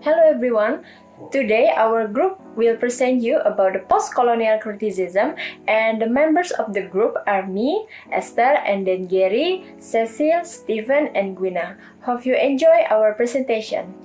Hello everyone. Today our group will present you about the post-colonial criticism, and the members of the group are me, Esther, and then Gary, Cecil, Stephen, and Gwina. Hope you enjoy our presentation.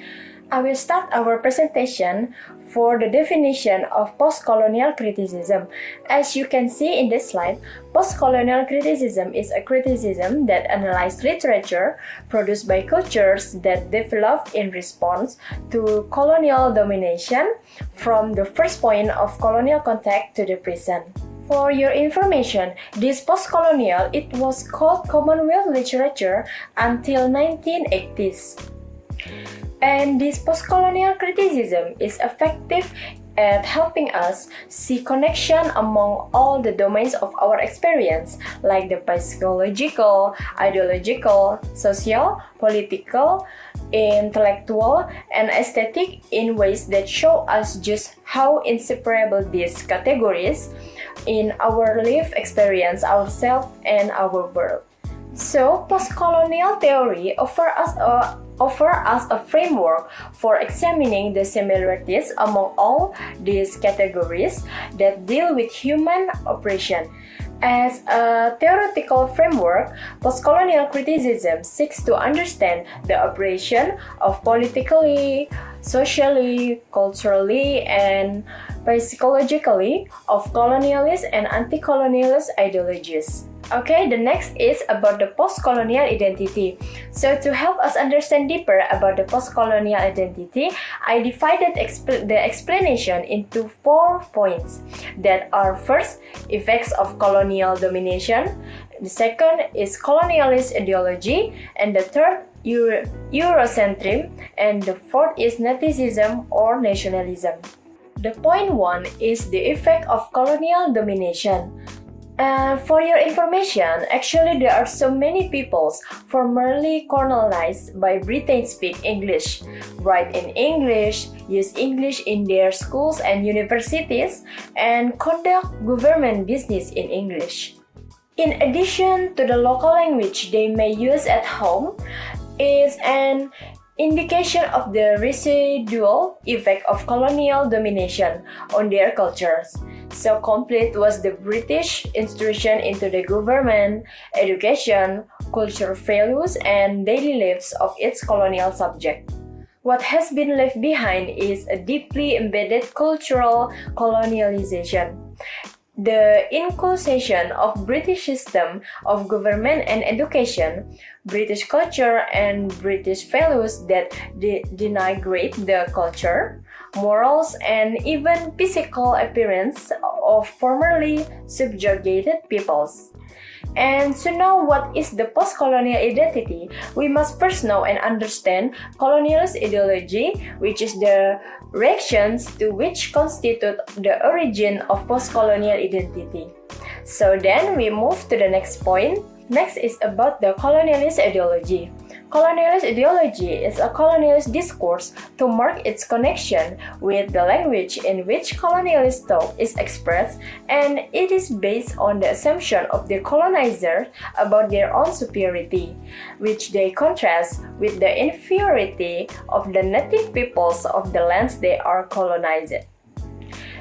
I will start our presentation for the definition of post-colonial criticism. As you can see in this slide, post-colonial criticism is a criticism that analyzes literature produced by cultures that developed in response to colonial domination from the first point of colonial contact to the present. For your information, this post-colonial, it was called Commonwealth literature until 1980s. And this post-colonial criticism is effective at helping us see connection among all the domains of our experience, like the psychological, ideological, social, political, intellectual, and aesthetic, in ways that show us just how inseparable these categories in our lived experience ourselves and our world. So, post-colonial theory offer us a framework for examining the similarities among all these categories that deal with human oppression. As a theoretical framework, post-colonial criticism seeks to understand the oppression of politically, socially, culturally, and psychologically of colonialist and anti-colonialist ideologies. Okay, the next is about the post-colonial identity. So to help us understand deeper about the post-colonial identity, I divided the explanation into 4 points that are: first, effects of colonial domination; the second is colonialist ideology; and the third, Eurocentrism; and the fourth is Nazism or nationalism. The point 1 is the effect of colonial domination. For your information, actually there are so many peoples formerly colonized by Britain speak English, write in English, use English in their schools and universities, and conduct government business in English. In addition to the local language they may use at home, is an indication of the residual effect of colonial domination on their cultures. So complete was the British intrusion into the government, education, cultural values, and daily lives of its colonial subject. What has been left behind is a deeply embedded cultural colonialization. The inculcation of British system of government and education, British culture, and British values that denigrate the culture, morals, and even physical appearance of formerly subjugated peoples. And to know what is the post-colonial identity, we must first know and understand colonialist ideology, which is the reactions to which constitute the origin of post-colonial identity. So then we move to the next point. Next is about the colonialist ideology. Colonialist ideology is a colonialist discourse to mark its connection with the language in which colonialist thought is expressed, and it is based on the assumption of the colonizer about their own superiority, which they contrast with the inferiority of the native peoples of the lands they are colonized.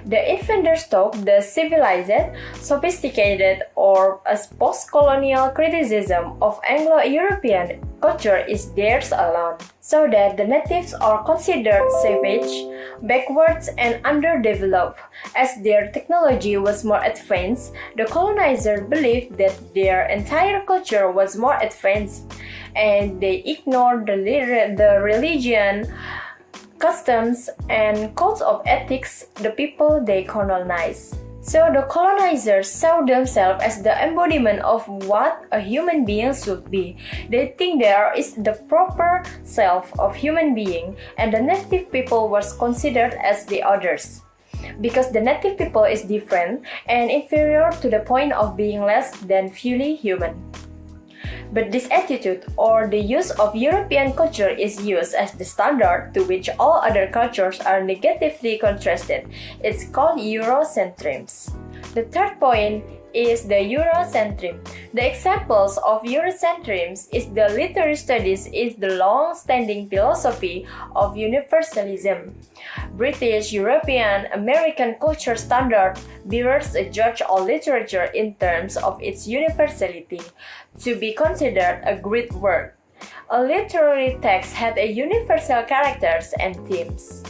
The invaders talk the civilized, sophisticated, or as post-colonial criticism of Anglo-European culture is theirs alone, so that the natives are considered savage, backwards, and underdeveloped. As their technology was more advanced, the colonizer believed that their entire culture was more advanced, and they ignored the religion, customs, and codes of ethics the people they colonize. So the colonizers saw themselves as the embodiment of what a human being should be. They think there is the proper self of human being, and the native people was considered as the others, because the native people is different and inferior to the point of being less than fully human. But this attitude or the use of European culture is used as the standard to which all other cultures are negatively contrasted. It's called Eurocentrism. The third point is the Eurocentrism. The examples of Eurocentrism is the literary studies is the long-standing philosophy of universalism. British, European, American culture standard mirrors a judge of literature in terms of its universality, to be considered a great work. A literary text had a universal characters and themes.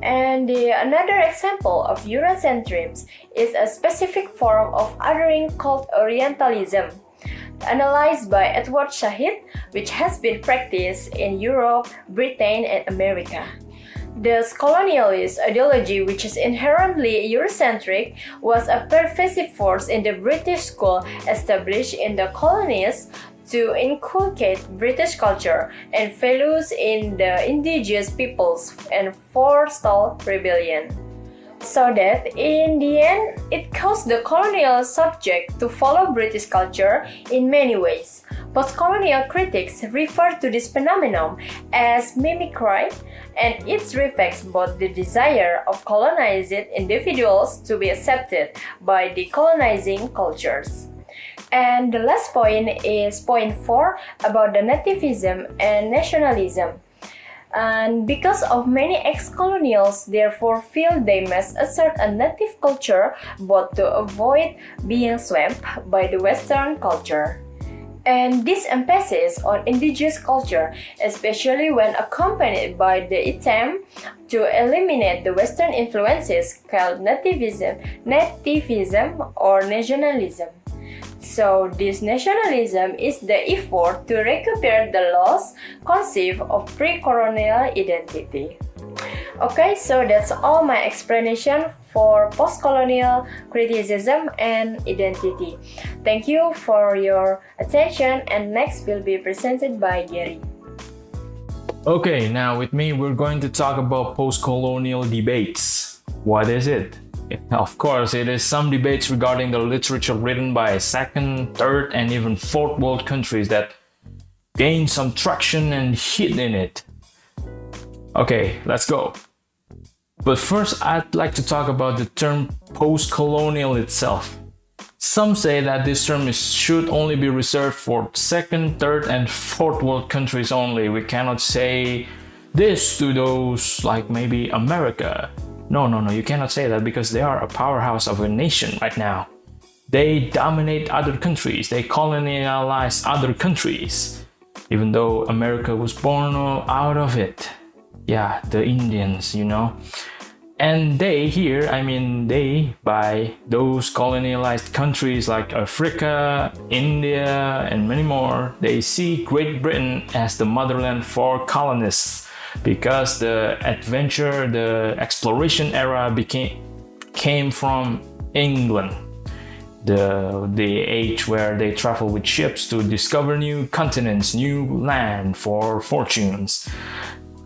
And another example of Eurocentrism is a specific form of othering called Orientalism, analyzed by Edward Said, which has been practiced in Europe, Britain, and America. The colonialist ideology, which is inherently Eurocentric, was a pervasive force in the British school established in the colonies to inculcate British culture and values in the indigenous peoples and forestall rebellion. So that in the end, it caused the colonial subject to follow British culture in many ways. Postcolonial critics refer to this phenomenon as mimicry, and it reflects both the desire of colonized individuals to be accepted by the colonizing cultures. And the last point is point 4 about the nativism and nationalism. And because of many ex-colonials therefore feel they must assert a native culture both to avoid being swamped by the Western culture. And this emphasis on indigenous culture, especially when accompanied by the attempt to eliminate the Western influences called nativism or nationalism. So this nationalism is the effort to recuperate the lost concept of pre-colonial identity. Okay, so that's all my explanation for post-colonial criticism and identity. Thank you for your attention, and next will be presented by Gary. Okay, now with me we're going to talk about post-colonial debates. What is it? Of course, it is some debates regarding the literature written by second, third, and even fourth world countries that gain some traction and hit in it. Okay, let's go. But first, I'd like to talk about the term post-colonial itself. Some say that this term should only be reserved for second, third, and fourth world countries only. We cannot say this to those like maybe America. No, you cannot say that because they are a powerhouse of a nation right now. They dominate other countries, they colonialize other countries, even though America was born out of it. Yeah, the Indians, you know. And they here, I mean they, by those colonialized countries like Africa, India, and many more, they see Great Britain as the motherland for colonists. Because the adventure, the exploration era came from England, the age where they travel with ships to discover new continents, new land for fortunes.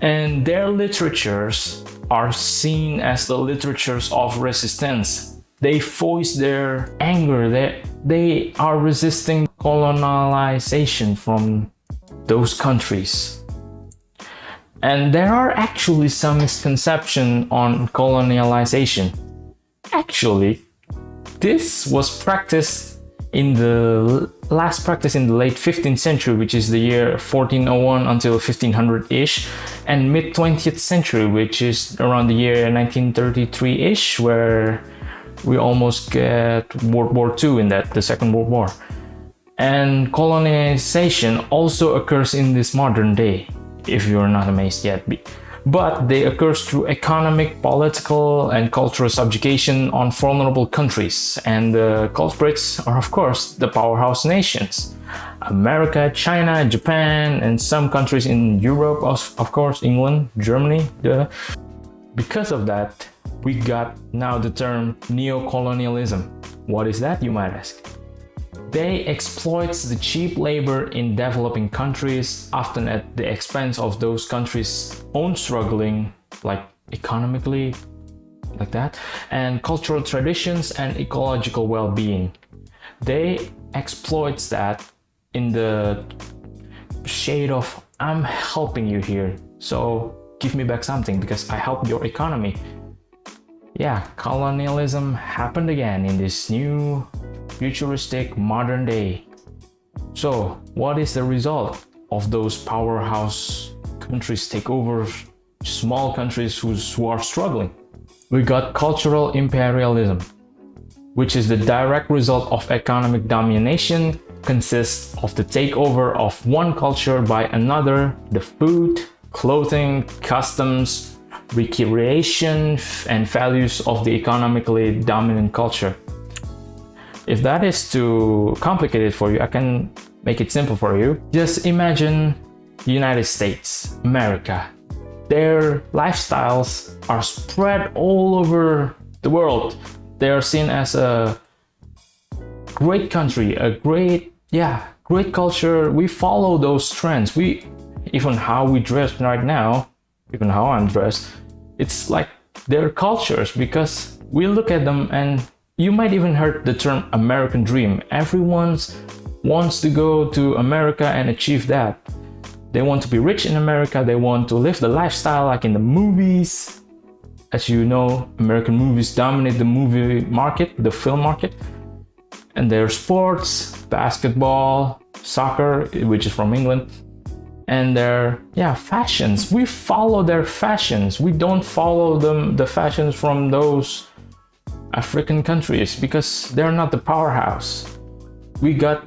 And their literatures are seen as the literatures of resistance. They voice their anger, they are resisting colonization from those countries. And there are actually some misconceptions on colonialization. Actually, this was practiced in the last practice in the late 15th century, which is the year 1401 until 1500-ish, and mid 20th century, which is around the year 1933-ish, where we almost get World War II in that, the Second World War. And colonization also occurs in this modern day, if you're not amazed yet. But they occur through economic, political, and cultural subjugation on vulnerable countries. And the culprits are, of course, the powerhouse nations. America, China, Japan, and some countries in Europe, of course, England, Germany. Because of that, we got now the term neocolonialism. What is that, you might ask? They exploit the cheap labor in developing countries, often at the expense of those countries' own struggling, like economically, like that, and cultural traditions and ecological well-being. They exploit that in the shade of, I'm helping you here, so give me back something because I helped your economy. Yeah, colonialism happened again in this new futuristic modern day. So, what is the result of those powerhouse countries take over small countries who are struggling? We got cultural imperialism, which is the direct result of economic domination, consists of the takeover of one culture by another, the food, clothing, customs, recreation, and values of the economically dominant culture. If that is too complicated for you, I can make it simple for you. Just imagine the United States, America. Their lifestyles are spread all over the world. They are seen as a great country, a great culture. We follow those trends. Even how we dress right now, even how I'm dressed, it's like their cultures, because we look at them, and you might even heard the term American dream. Everyone wants to go to America and achieve that. They want to be rich in America. They want to live the lifestyle like in the movies. As you know, American movies dominate the movie market, the film market. And their sports, basketball, soccer, which is from England, and their fashions. We follow their fashions. We don't follow the fashions from those African countries because they're not the powerhouse. We got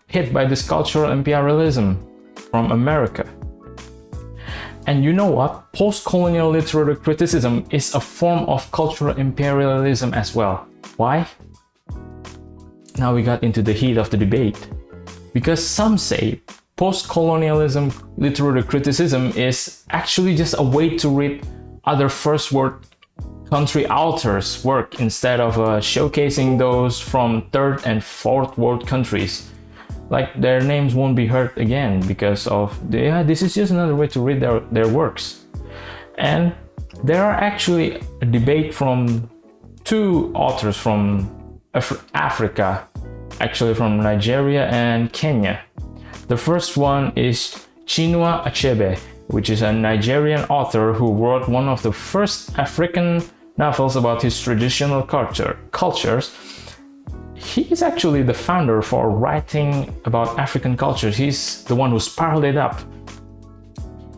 hit by this cultural imperialism from America. And you know what? Post-colonial literary criticism is a form of cultural imperialism as well. Why? Now we got into the heat of the debate. Because some say post-colonialism literary criticism is actually just a way to read other first world country authors' work instead of showcasing those from third and fourth world countries. Like their names won't be heard again because of this is just another way to read their works. And there are actually a debate from two authors from Africa, actually from Nigeria and Kenya. The first one is Chinua Achebe, which is a Nigerian author who wrote one of the first African novels about his traditional cultures. He is actually the founder for writing about African cultures. He's the one who spiraled it up.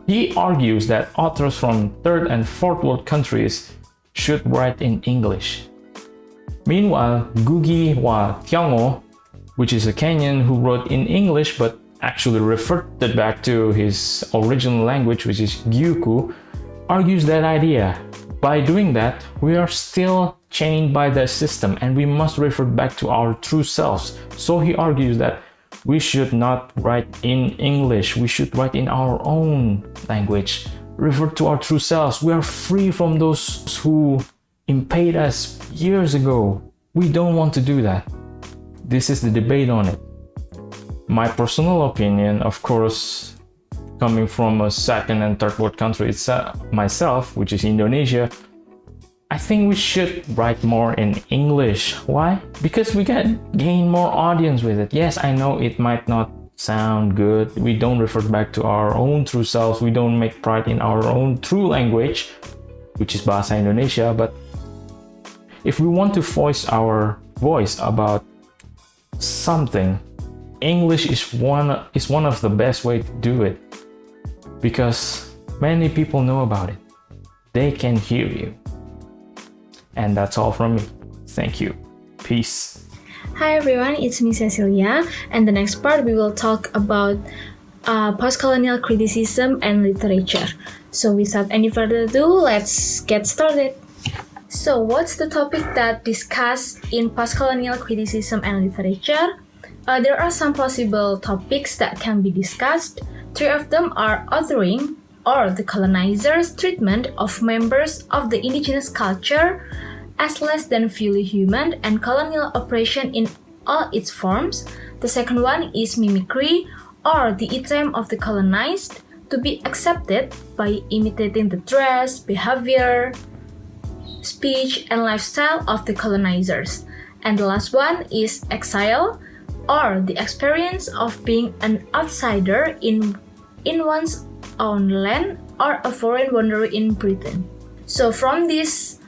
He argues that authors from third and fourth world countries should write in English. Meanwhile, Ngugi wa Thiong'o, which is a Kenyan who wrote in English but actually reverted back to his original language, which is Gyuku, argues that idea. By doing that, we are still chained by the system and we must revert back to our true selves. So he argues that we should not write in English, we should write in our own language, revert to our true selves. We are free from those who impeded us years ago. We don't want to do that. This is the debate on it. My personal opinion, of course, coming from a second and third world country, it's myself, which is Indonesia, I think we should write more in English. Why? Because we can gain more audience with it. Yes, I know it might not sound good. We don't refer back to our own true selves. We don't make pride in our own true language, which is Bahasa Indonesia. But if we want to voice our voice about something, English is one of the best way to do it. Because many people know about it. They can hear you. And that's all from me. Thank you. Peace. Hi everyone, it's me Cecilia, and the next part we will talk about post-colonial criticism and literature. So without any further ado, let's get started. So what's the topic that discussed in post-colonial criticism and literature? There are some possible topics that can be discussed. Three of them are authoring, or the colonizers' treatment of members of the indigenous culture as less than fully human, and colonial oppression in all its forms. The second one is mimicry, or the attempt of the colonized to be accepted by imitating the dress, behavior, speech, and lifestyle of the colonizers. And the last one is exile, or the experience of being an outsider in one's own land or a foreign wanderer in Britain. So from these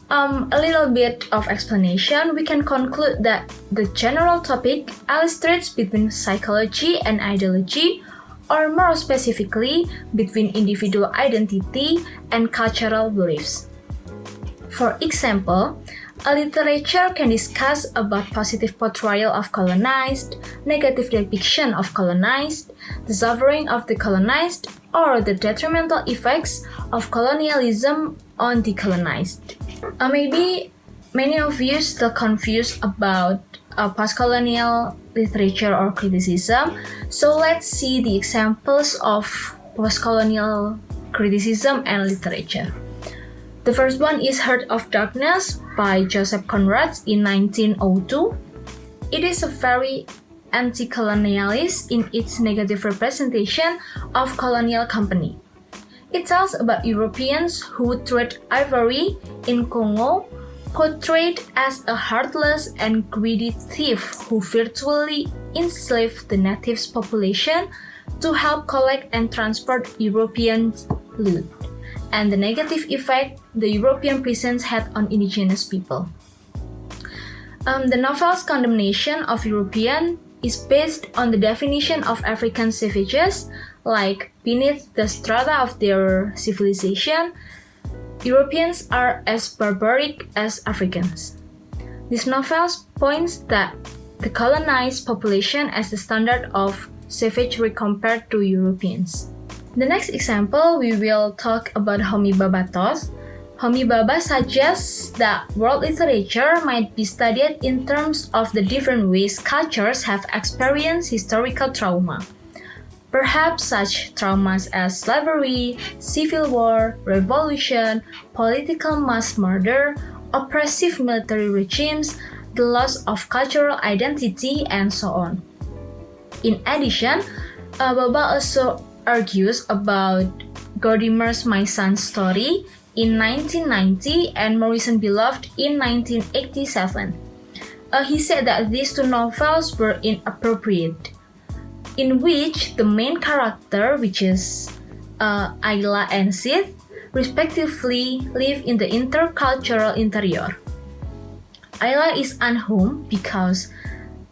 A little bit of explanation, we can conclude that the general topic illustrates between psychology and ideology, or more specifically, between individual identity and cultural beliefs. For example, a literature can discuss about positive portrayal of colonized, negative depiction of colonized, the suffering of the colonized, or the detrimental effects of colonialism on the colonized. Maybe many of you still confused about postcolonial literature or criticism, so let's see the examples of postcolonial criticism and literature. The first one is Heart of Darkness by Joseph Conrad in 1902. It is a very anti-colonialist in its negative representation of colonial company. It tells about Europeans who would trade ivory in Congo, portrayed as a heartless and greedy thief who virtually enslaved the natives' population to help collect and transport European loot, and the negative effect the European prisons had on indigenous people. The novel's condemnation of European is based on the definition of African savages, like beneath the strata of their civilization, Europeans are as barbaric as Africans. This novel points that the colonized population as the standard of savagery compared to Europeans. The next example, we will talk about Homi Bhabha thought. Homi Bhabha suggests that world literature might be studied in terms of the different ways cultures have experienced historical trauma. Perhaps such traumas as slavery, civil war, revolution, political mass murder, oppressive military regimes, the loss of cultural identity, and so on. In addition, Bhabha also argues about Godimer's My Son's Story in 1990 and Morrison Beloved in 1987. He said that these two novels were inappropriate, in which the main character, which is Ayla and Sid, respectively live in the intercultural interior. Ayla is unhomed because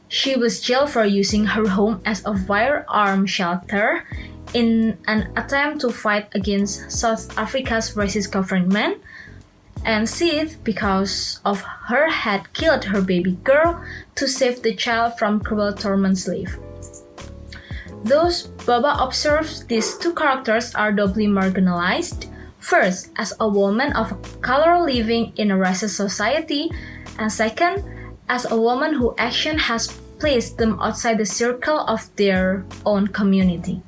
she was jailed for using her home as a firearm shelter in an attempt to fight against South Africa's racist government, and Sid because of her had killed her baby girl to save the child from cruel torment slave. Thus, Bhabha observes these two characters are doubly marginalized, first as a woman of color living in a racist society, and second as a woman whose action has placed them outside the circle of their own community.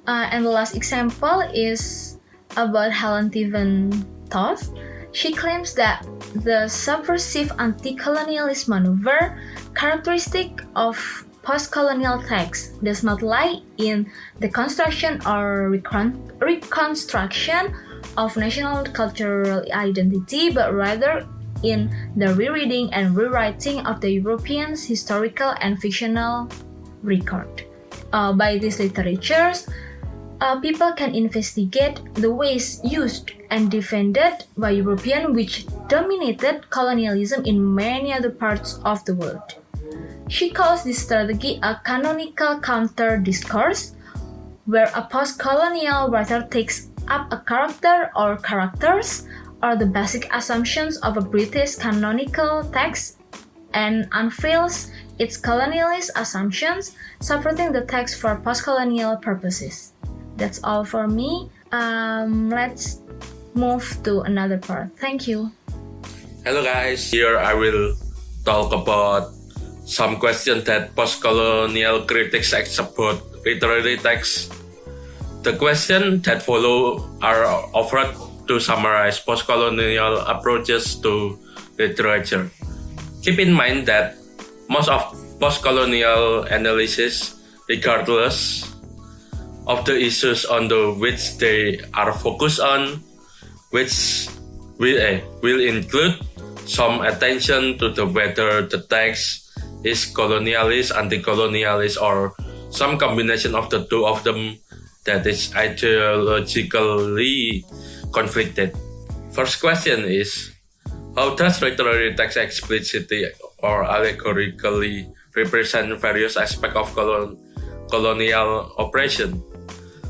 And the last example is about Helen Tiven Toth. She claims that the subversive anti-colonialist maneuver characteristic of post-colonial texts does not lie in the construction or reconstruction of national cultural identity, but rather in the rereading and rewriting of the Europeans' historical and fictional record. By these literatures, people can investigate the ways used and defended by Europeans which dominated colonialism in many other parts of the world. She calls this strategy a canonical counter-discourse, where a post-colonial writer takes up a character or characters or the basic assumptions of a British canonical text and unveils its colonialist assumptions, subverting the text for post-colonial purposes. That's all for me. Let's move to another part. Thank you. Hello guys, here I will talk about some questions that post-colonial critics ask about literary texts. The questions that follow are offered to summarize post-colonial approaches to literature. Keep in mind that most of post-colonial analysis, regardless of the issues on which they are focused on, which will include some attention to whether the text is colonialist, anti-colonialist, or some combination of the two of them that is ideologically conflicted. First question is, How does literary text explicitly or allegorically represent various aspects of colonial oppression?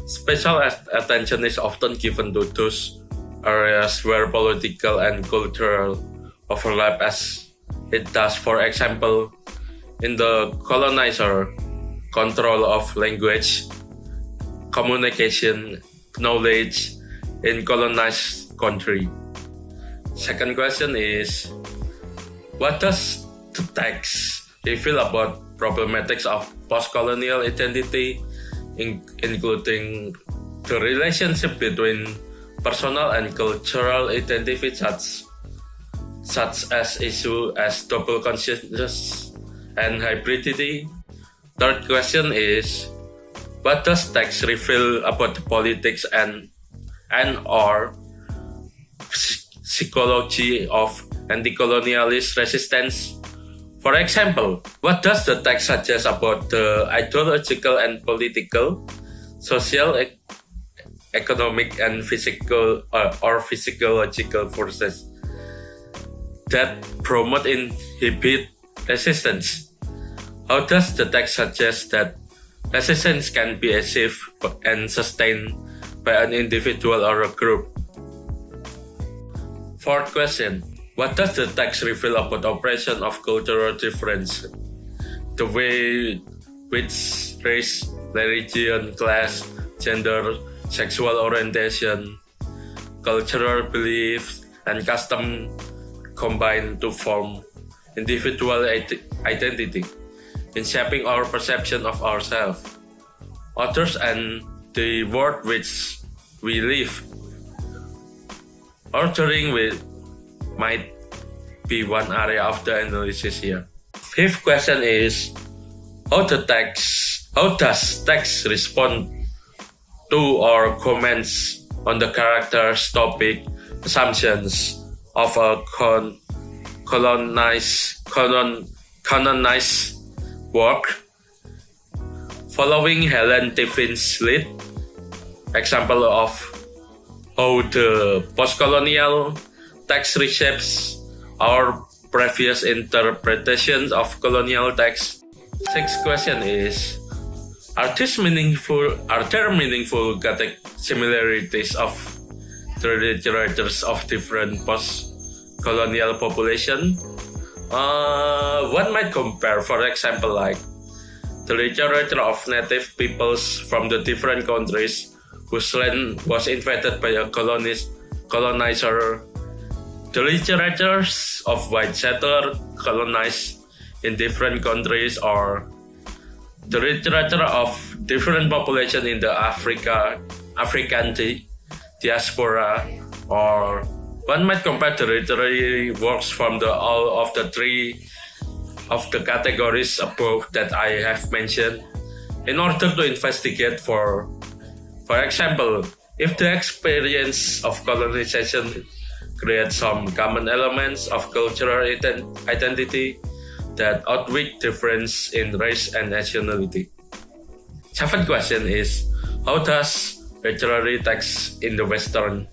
Special attention is often given to those areas where political and cultural overlap, as it does, for example, in the colonizer control of language, communication, knowledge in colonized country. Second question is, what does the text reveal about problematics of post-colonial identity, including the relationship between personal and cultural identity, such as issues as double consciousness and hybridity? Third question is, what does text reveal about the politics and or psychology of anti-colonialist resistance? For example, what does the text suggest about the ideological and political, social, economic, and physical or physiological forces that promote and inhibit resistance? How does the text suggest that resistance can be achieved and sustained by an individual or a group? Fourth question, what does the text reveal about oppression of cultural difference? The way which race, religion, class, gender, sexual orientation, cultural beliefs, and custom combine to form individual identity in shaping our perception of ourselves, others, and the world which we live. Ordering might be one area of the analysis here. Fifth question is, how does text respond to or comments on the characters, topic, assumptions of a canonized work? Following Helen Tiffin's lead, example of how the postcolonial text reshapes our previous interpretations of colonial text. Sixth question is, are there meaningful similarities of the literatures of different post-colonial population? One might compare, for example, like the literature of native peoples from the different countries whose land was invaded by a colonizer, the literatures of white settlers colonized in different countries, or the literature of different population in the African diaspora, or one might compare the literary works from all of the three of the categories above that I have mentioned in order to investigate for example, if the experience of colonization creates some common elements of cultural identity that outweigh difference in race and nationality. Seventh question is, how does literary text in the Western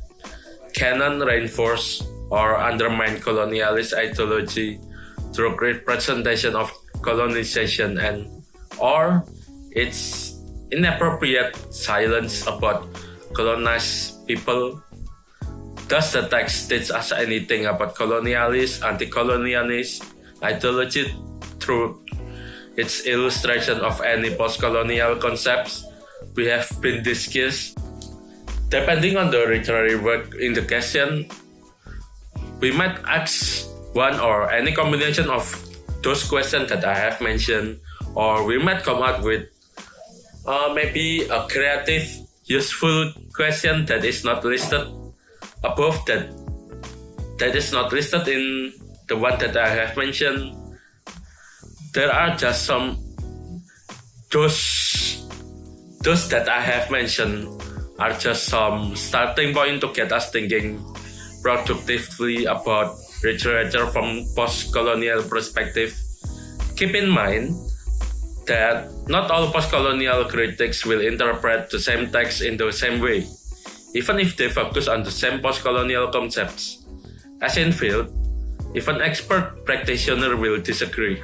canon reinforce or undermine colonialist ideology through representation of colonization and or its inappropriate silence about colonized people? Does the text teach us anything about colonialist, anti-colonialist ideology through its illustration of any post-colonial concepts we have been discussed? Depending on the literary work in the question, we might ask one or any combination of those questions that I have mentioned, or we might come up with maybe a creative, useful question that is not listed above, that is not listed in the one that I have mentioned. There are just some those that I have mentioned are just some starting point to get us thinking productively about literature from post-colonial perspective. Keep in mind that not all post-colonial critics will interpret the same text in the same way, even if they focus on the same post-colonial concepts. As in field, Even expert practitioners will disagree.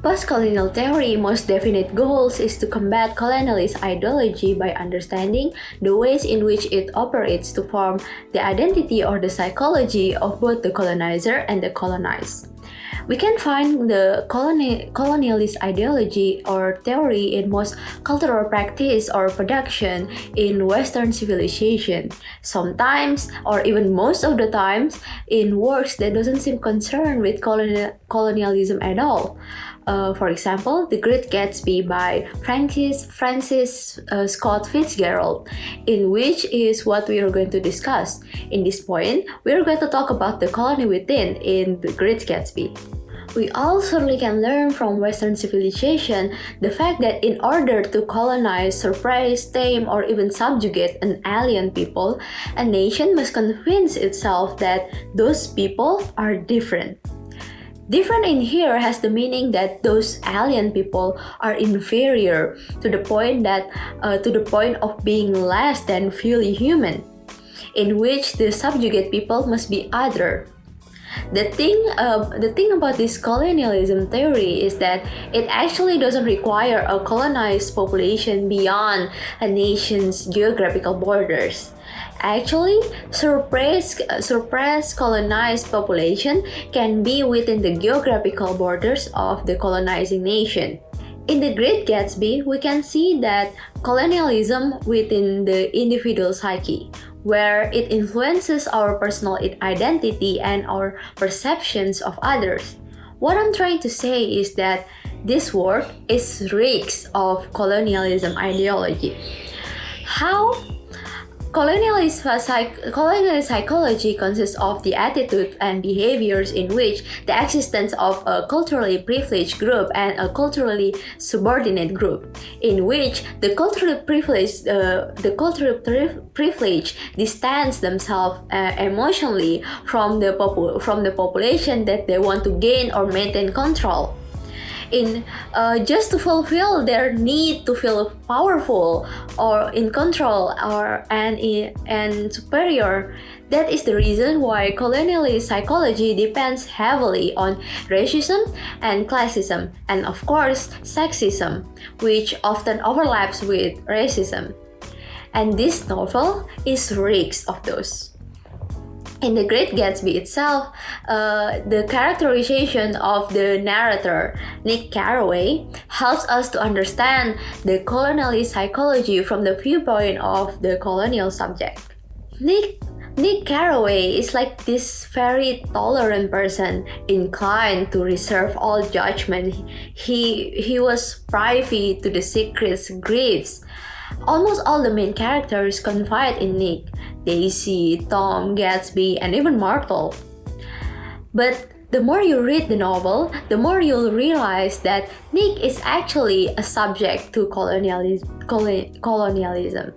Postcolonial theory most definite goals is to combat colonialist ideology by understanding the ways in which it operates to form the identity or the psychology of both the colonizer and the colonized. We can find the colonialist ideology or theory in most cultural practice or production in Western civilization. Sometimes, or even most of the times, in works that doesn't seem concerned with colonialism at all. For example, The Great Gatsby by Francis Scott Fitzgerald, in which is what we are going to discuss. In this point, we are going to talk about the colony within in The Great Gatsby. We all certainly can learn from Western civilization the fact that in order to colonize, suppress, tame, or even subjugate an alien people, a nation must convince itself that those people are different. Different in here has the meaning that those alien people are inferior to the point of being less than fully human, in which the subjugate people must be other. The thing about this colonialism theory is that it actually doesn't require a colonized population beyond a nation's geographical borders. Actually, suppressed colonized population can be within the geographical borders of the colonizing nation. In The Great Gatsby, we can see that colonialism within the individual psyche, where it influences our personal identity and our perceptions of others. What I'm trying to say is that this work is reeks of colonialism ideology. How? Colonialist psychology consists of the attitude and behaviors in which the existence of a culturally privileged group and a culturally subordinate group, in which the culturally privileged distance themselves emotionally from the population that they want to gain or maintain control. Just to fulfill their need to feel powerful or in control and superior. That is the reason why colonialist psychology depends heavily on racism and classism, and of course sexism, which often overlaps with racism. And this novel is reeks of those. In The Great Gatsby itself, the characterization of the narrator, Nick Carraway, helps us to understand the colonialist psychology from the viewpoint of the colonial subject. Nick Carraway is like this very tolerant person, inclined to reserve all judgment. He was privy to the secrets, griefs. Almost all the main characters confide in Nick: Daisy, Tom, Gatsby, and even Myrtle. But the more you read the novel, the more you'll realize that Nick is actually a subject to colonialism.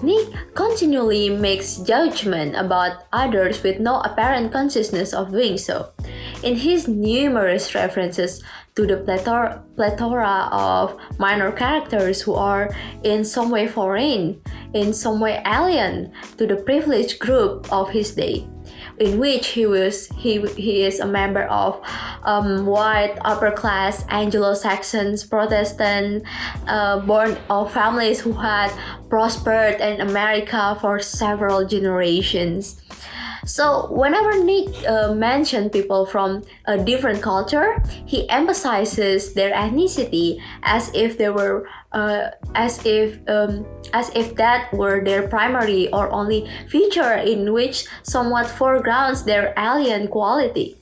Nick continually makes judgment about others with no apparent consciousness of doing so. In his numerous references to the plethora of minor characters who are in some way foreign, in some way alien to the privileged group of his day, in which he is a member of white upper class Anglo-Saxons Protestant, born of families who had prospered in America for several generations. So whenever Nick mentioned people from a different culture, he emphasizes their ethnicity as if they were as if that were their primary or only feature in which somewhat foregrounds their alien quality.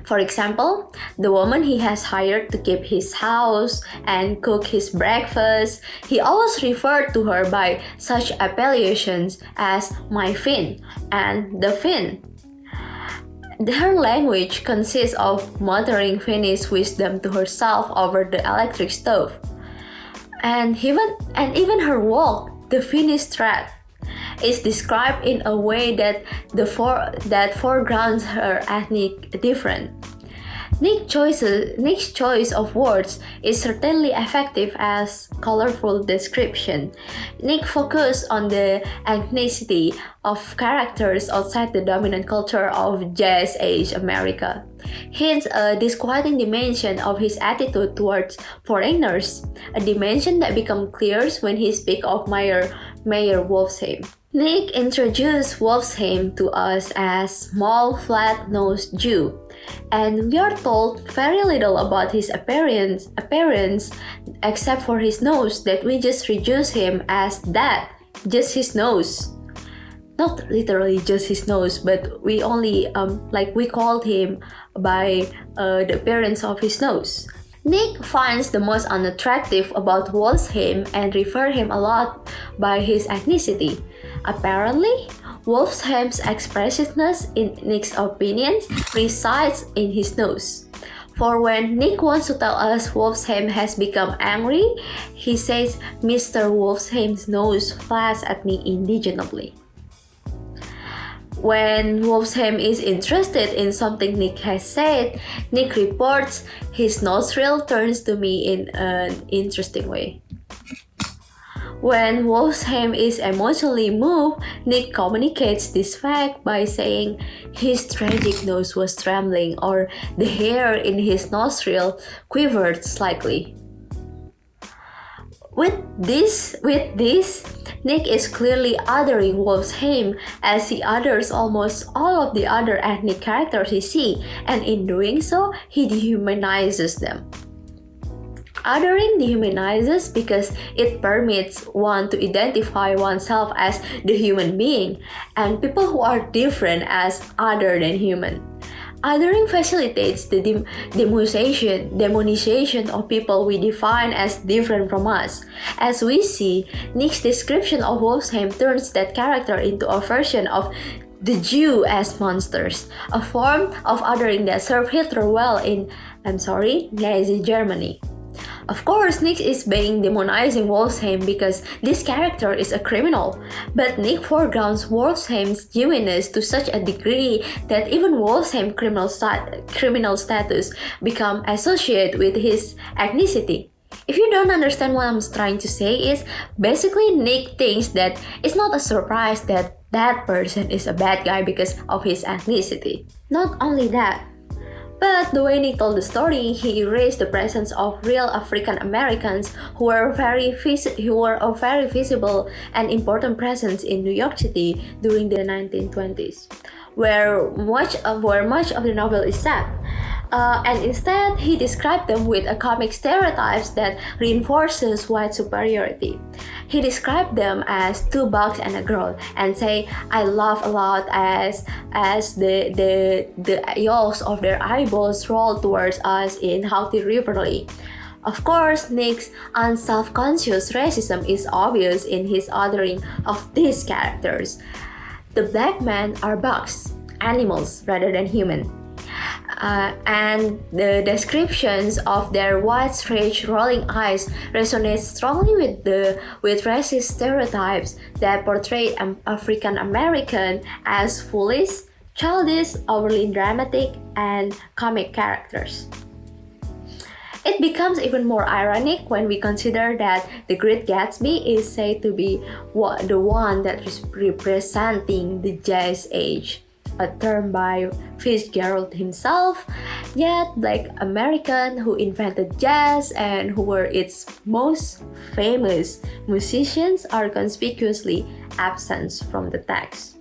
For example, the woman he has hired to keep his house and cook his breakfast, he always referred to her by such appellations as my Finn and the Finn. Her language consists of muttering Finnish wisdom to herself over the electric stove. And even her walk, the Finnish strut, is described in a way that foregrounds her ethnic difference. Nick's choice of words is certainly effective as colorful description. Nick focused on the ethnicity of characters outside the dominant culture of Jazz Age America. Hence, a disquieting dimension of his attitude towards foreigners, a dimension that becomes clear when he speaks of Mayor Wolfsheim. Nick introduced Wolfsheim to us as small, flat-nosed Jew, and we are told very little about his appearance except for his nose, that we just reduce him as that, just his nose. Not literally just his nose, but we only we called him by the appearance of his nose. Nick finds the most unattractive about Wolfsheim and refer him a lot by his ethnicity. Apparently, Wolfsheim's expressiveness, in Nick's opinions, resides in his nose. For when Nick wants to tell us Wolfsheim has become angry, he says, "Mr. Wolfsheim's nose flashes at me indignantly." When Wolfsheim is interested in something Nick has said, Nick reports, "His nostril turns to me in an interesting way." When Wolfsheim is emotionally moved, Nick communicates this fact by saying his tragic nose was trembling or the hair in his nostril quivered slightly. With this, Nick is clearly othering Wolfsheim as he others almost all of the other ethnic characters he sees, and in doing so, he dehumanizes them. Othering dehumanizes because it permits one to identify oneself as the human being and people who are different as other than human. Othering facilitates the demonization of people we define as different from us. As we see, Nick's description of Wolfsheim turns that character into a version of the Jew as monsters, a form of othering that served Hitler well in, Nazi Germany. Of course, Nick is being demonizing Wolfsheim because this character is a criminal, but Nick foregrounds Wolfsheim's Jewishness to such a degree that even Wolfsheim's criminal status become associated with his ethnicity. If you don't understand what I'm trying to say is, basically Nick thinks that it's not a surprise that that person is a bad guy because of his ethnicity. Not only that, but the way Nick told the story, he erased the presence of real African Americans who were a very visible and important presence in New York City during the 1920s, where much of the novel is set. And instead, he described them with a comic stereotypes that reinforces white superiority. He described them as two bugs and a girl, and say, "I laugh a lot as the yolks of their eyeballs roll towards us in Haughty Riverly." Of course, Nick's unself-conscious racism is obvious in his othering of these characters. The black men are bugs, animals rather than human. And the descriptions of their wide stretched rolling eyes resonate strongly with racist stereotypes that portray African American as foolish, childish, overly dramatic, and comic characters. It becomes even more ironic when we consider that The Great Gatsby is said to be the one that is representing the Jazz Age, a term by Fitzgerald himself, yet Black American who invented jazz and who were its most famous musicians are conspicuously absent from the text.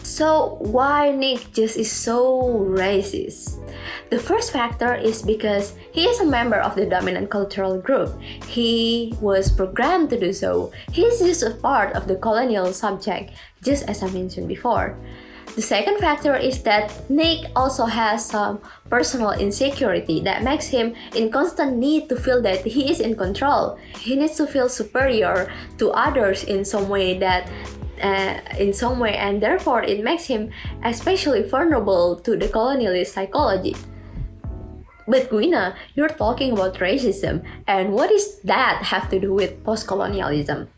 So why Nick just is so racist? The first factor is because he is a member of the dominant cultural group. He was programmed to do so. He is just a part of the colonial subject, just as I mentioned before. The second factor is that Nick also has some personal insecurity that makes him in constant need to feel that he is in control. He needs to feel superior to others in some way, and therefore it makes him especially vulnerable to the colonialist psychology. But Guina, you're talking about racism, and what does that have to do with postcolonialism?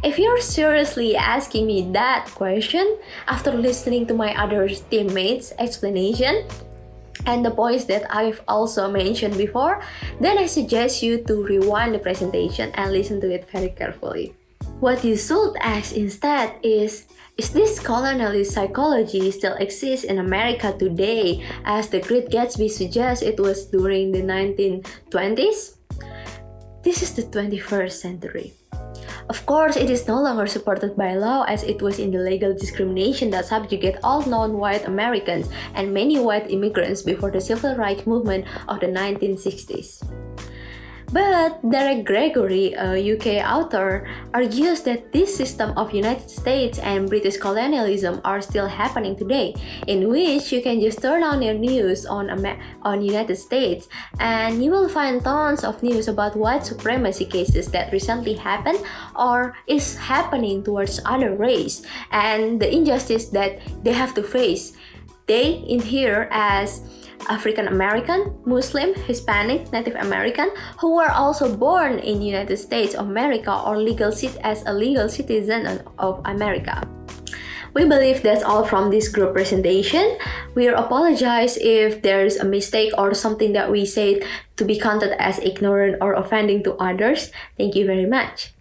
If you're seriously asking me that question after listening to my other teammates' explanation, and the points that I've also mentioned before, then I suggest you to rewind the presentation and listen to it very carefully. What you should ask instead is this colonialist psychology still exists in America today, as the Great Gatsby suggests it was during the 1920s? This is the 21st century. Of course, it is no longer supported by law, as it was in the legal discrimination that subjugate all non-white Americans and many white immigrants before the civil rights movement of the 1960s. But Derek Gregory, a UK author, argues that this system of United States and British colonialism are still happening today, in which you can just turn on your news on United States and you will find tons of news about white supremacy cases that recently happened or is happening towards other race and the injustice that they have to face. They in here as African American, Muslim, Hispanic, Native American who were also born in United States of America or as a legal citizen of America. We believe that's all from this group presentation. We apologize if there's a mistake or something that we said to be counted as ignorant or offending to others. Thank you very much.